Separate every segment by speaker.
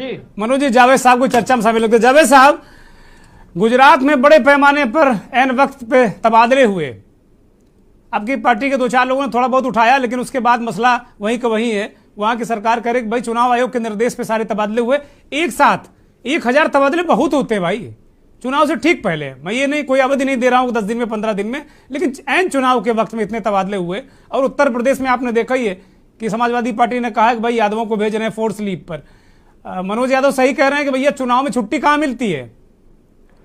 Speaker 1: मनोज जी, जावेद साहब को चर्चा में शामिल होते। जावेद साहब, गुजरात में बड़े पैमाने पर एन वक्त पे तबादले हुए। आपकी पार्टी के 2-4 लोगों ने थोड़ा बहुत उठाया, लेकिन उसके बाद मसला वहीं का वहीं है। वहां की सरकार करे भाई चुनाव आयोग के निर्देश पे सारे तबादले हुए एक साथ। 1000 तबादले बहुत होते हैं भाई, चुनाव से ठीक पहले। मैं ये नहीं, कोई अवधि नहीं दे रहा हूं 10 दिन में 15 दिन में, लेकिन एन चुनाव के वक्त में इतने तबादले हुए। और उत्तर प्रदेश में आपने देखा ही है कि समाजवादी पार्टी ने कहा है कि भाई यादवों को भेज रहे हैं फोर्स लीव पर। मनोज यादव सही कह रहे हैं कि भैया चुनाव में छुट्टी कहां मिलती है,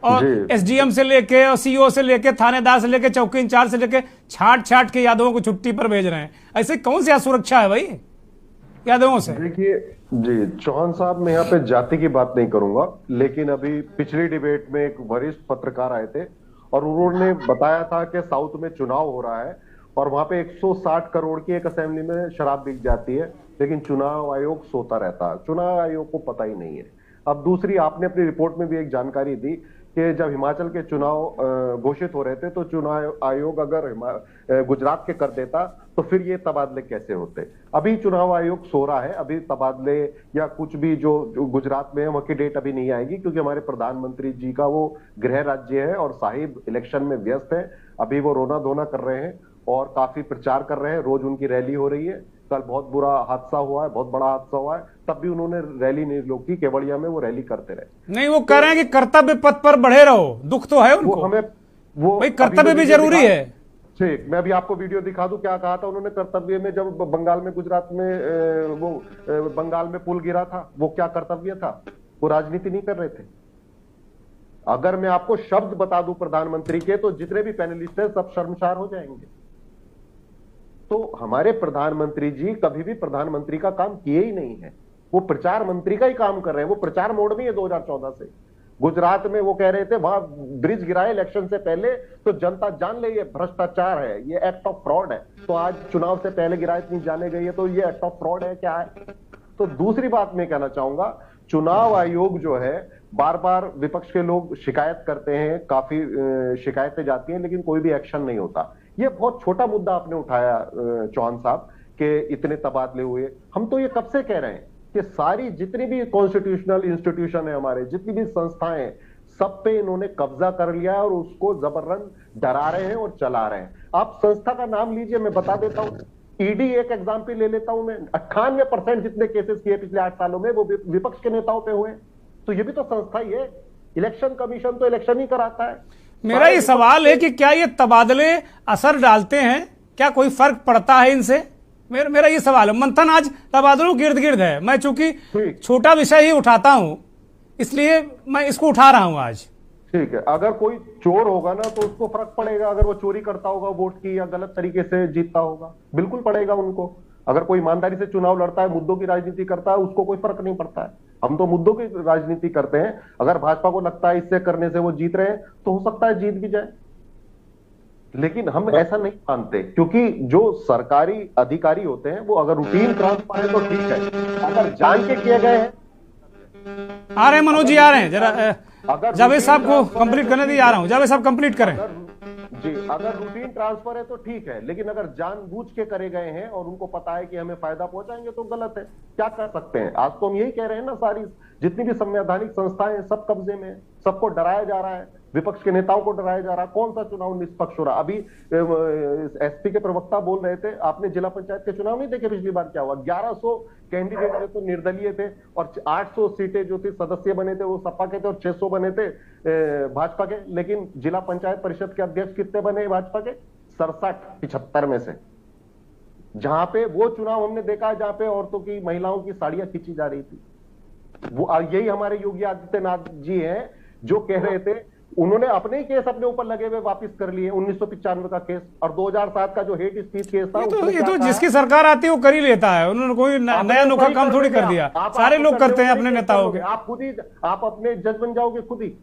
Speaker 1: और एसडीएम से लेके और सीओ से लेके थानेदार से लेके चौकी इंचार्ज से लेके छाट के यादवों को छुट्टी पर भेज रहे हैं। ऐसे कौन सी सुरक्षा है भाई यादवों से?
Speaker 2: देखिए जी चौहान साहब, मैं यहाँ पे जाति की बात नहीं करूंगा, लेकिन अभी पिछली डिबेट में एक वरिष्ठ पत्रकार आए थे और उन्होंने बताया था कि साउथ में चुनाव हो रहा है और वहां पे 160 करोड़ की एक असेंबली में शराब बिक जाती है, लेकिन चुनाव आयोग सोता रहता है। चुनाव आयोग को पता ही नहीं है। अब दूसरी, आपने अपनी रिपोर्ट में भी एक जानकारी दी कि जब हिमाचल के चुनाव घोषित हो रहे थे तो चुनाव आयोग अगर गुजरात के कर देता तो फिर ये तबादले कैसे होते। अभी चुनाव आयोग सो रहा है, अभी तबादले या कुछ भी जो गुजरात में है वहां की डेट अभी नहीं आएगी, क्योंकि हमारे प्रधानमंत्री जी का वो गृह राज्य है और साहिब इलेक्शन में व्यस्त है। अभी वो रोना धोना कर रहे हैं और काफी प्रचार कर रहे हैं, रोज उनकी रैली हो रही है। कल बहुत बुरा हादसा हुआ है, बहुत बड़ा हादसा हुआ है, तब भी उन्होंने रैली नहीं रोकी, केवड़िया में वो रैली करते रहे।
Speaker 1: नहीं, वो कह रहे हैं कि कर्तव्य पथ पर बढ़े रहो, दुख तो है उनको। वो भाई कर्तव्य भी जरूरी है।
Speaker 2: ठीक, मैं अभी आपको वीडियो दिखा दूं क्या कहा था उन्होंने कर्तव्य में। जब बंगाल में, गुजरात में वो बंगाल में पुल गिरा था, वो क्या कर्तव्य था? वो राजनीति नहीं कर रहे थे। अगर मैं आपको शब्द बता दूं प्रधानमंत्री के, तो जितने भी पैनलिस्ट हैं सब शर्मसार हो जाएंगे। तो हमारे प्रधानमंत्री जी कभी भी प्रधानमंत्री का काम किए ही नहीं है, वो प्रचार मंत्री का ही काम कर रहे हैं। वो प्रचार मोड में है 2014 से। गुजरात में वो कह रहे थे वहां ब्रिज गिराए इलेक्शन से पहले तो जनता जान ले ये भ्रष्टाचार है, ये एक्ट ऑफ फ्रॉड है। तो आज चुनाव से पहले गिराए इतनी जाने गई है, तो ये एक्ट ऑफ फ्रॉड है क्या है? तो दूसरी बात मैं कहना चाहूंगा, चुनाव आयोग जो है, बार बार विपक्ष के लोग शिकायत करते हैं, काफी शिकायतें जाती हैं, लेकिन कोई भी एक्शन नहीं होता। ये बहुत छोटा मुद्दा आपने उठाया चौहान साहब के इतने तबादले हुए। हम तो ये कब से कह रहे हैं कि सारी जितनी भी कॉन्स्टिट्यूशनल इंस्टीट्यूशन है हमारे, जितनी भी संस्थाएं हैं, सब पे इन्होंने कब्जा कर लिया है और उसको जबरदस्त डरा रहे हैं और चला रहे हैं। आप संस्था का नाम लीजिए, मैं बता देता हूं। ईडी एक एग्जाम्पल ले लेता हूं मैं, 98% जितने केसेस किए पिछले 8 सालों में वो विपक्ष के नेताओं पे हुए। तो ये भी तो संस्था ही है। इलेक्शन कमीशन तो इलेक्शन ही कराता है।
Speaker 1: मेरा ये सवाल है कि क्या ये तबादले असर डालते हैं, क्या कोई फर्क पड़ता है इनसे? मेरा ये सवाल है। मंथन आज तबादलों गिर्द गिर्द है। मैं चूंकि छोटा विषय ही उठाता हूं, इसलिए मैं इसको उठा रहा हूं आज।
Speaker 2: ठीक है, अगर कोई चोर होगा ना तो उसको फर्क पड़ेगा। अगर वो चोरी करता होगा वोट की या गलत तरीके से जीतता होगा, बिल्कुल पड़ेगा उनको। अगर कोई ईमानदारी से चुनाव लड़ता है, मुद्दों की राजनीति करता है, उसको कोई फर्क नहीं पड़ता है। हम तो मुद्दों की राजनीति करते हैं। अगर भाजपा को लगता है इससे करने से वो जीत रहे हैं, तो हो सकता है जीत भी जाए, लेकिन हम ऐसा नहीं मानते, क्योंकि जो सरकारी अधिकारी होते हैं वो अगर रूटीन ट्रांसफर है तो ठीक है, अगर जान के किए गए हैं।
Speaker 1: आ रहे हैं मनोज जी, आ रहे हैं। जरा जावेद साहब को कंप्लीट करने दी, आ रहा हूं। जावेद साहब कंप्लीट करें
Speaker 2: जी। अगर रूटीन ट्रांसफर है तो ठीक है, लेकिन अगर जानबूझ के करे गए हैं और उनको पता है कि हमें फायदा पहुंचाएंगे तो गलत है। क्या कर सकते हैं? आज तो हम यही कह रहे हैं ना, सारी जितनी भी संवैधानिक संस्थाएं सब कब्जे में, सबको डराया जा रहा है, विपक्ष के नेताओं को डराया जा रहा है। कौन सा चुनाव निष्पक्ष हो रहा? अभी एसपी के प्रवक्ता बोल रहे थे, आपने जिला पंचायत के चुनाव नहीं देखे पिछली बार क्या हुआ? 1100 कैंडिडेट जो तो निर्दलीय थे और 800 सीटें जो थी सदस्य बने थे वो सपा के थे और 600 बने थे भाजपा के। लेकिन जिला पंचायत परिषद के अध्यक्ष कितने बने भाजपा के? 67-75 में से। जहां पे वो चुनाव हमने देखा है जहां पे औरतों की, महिलाओं की साड़ियां खींची जा रही थी, वो यही हमारे योगी आदित्यनाथ जी हैं जो कह रहे थे। उन्होंने अपने ही केस अपने ऊपर लगे हुए वापस कर लिए, 1995 का केस और 2007 का जो हेट स्पीच केस था।
Speaker 1: ये तो जिसकी सरकार आती है वो कर ही लेता है। उन्होंने कोई नया अनोखा काम थोड़ी कर दिया, सारे लोग करते हैं अपने नेताओं के।
Speaker 2: आप खुद ही, आप अपने जज बन जाओगे खुद ही।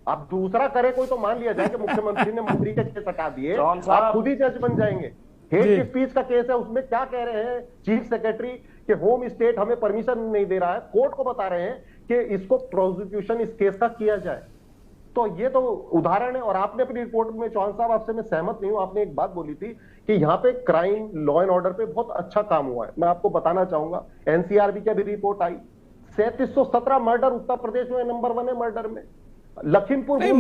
Speaker 2: आप दूसरा करे कोई तो मान लिया जाए कि मुख्यमंत्री ने मंत्री के केस हटा दिए, आप खुद ही जज बन जाएंगे। हेट स्पीच का केस है, उसमें क्या कह रहे हैं चीफ सेक्रेटरी कि होम स्टेट हमें परमिशन नहीं दे रहा है, कोर्ट को बता रहे हैं कि इसको प्रोसिक्यूशन इस केस का किया जाए। तो ये तो उदाहरण है। और आपने अपनी रिपोर्ट में, चौहान साहब आपसे मैं सहमत नहीं हूं, आपने एक बात बोली थी कि यहाँ पे क्राइम, लॉ एंड ऑर्डर पे बहुत अच्छा काम हुआ है। मैं आपको बताना चाहूंगा, एनसीआरबी की भी रिपोर्ट आई, 3717 मर्डर उत्तर प्रदेश में नंबर 1 है मर्डर में। लखीमपुर
Speaker 1: नहीं,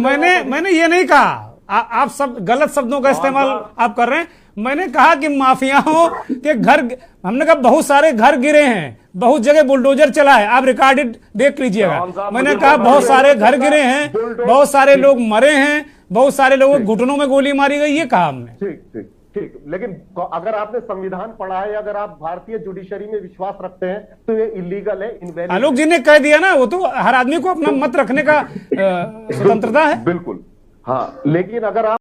Speaker 1: मैंने ये नहीं कहा, आप सब गलत शब्दों का इस्तेमाल आप कर रहे हैं। मैंने कहा कि माफियाओं के घर, हमने कहा बहुत सारे घर गिरे हैं, बहुत जगह बुलडोजर चला है, आप रिकॉर्डेड देख लीजिएगा। मैंने कहा बहुत सारे घर गिरे हैं, बहुत सारे लोग मरे हैं, बहुत सारे लोगों के घुटनों में गोली मारी गई, ये कहा हमने।
Speaker 2: ठीक ठीक ठीक, लेकिन अगर आपने संविधान पढ़ा है, अगर आप भारतीय जुडिशरी में विश्वास रखते हैं तो ये इलीगल है, इनवैलिड।
Speaker 1: आलोक जी ने कह दिया ना, वो तो हर आदमी को अपना मत रखने का स्वतंत्रता है।
Speaker 2: बिल्कुल हाँ, लेकिन अगर आप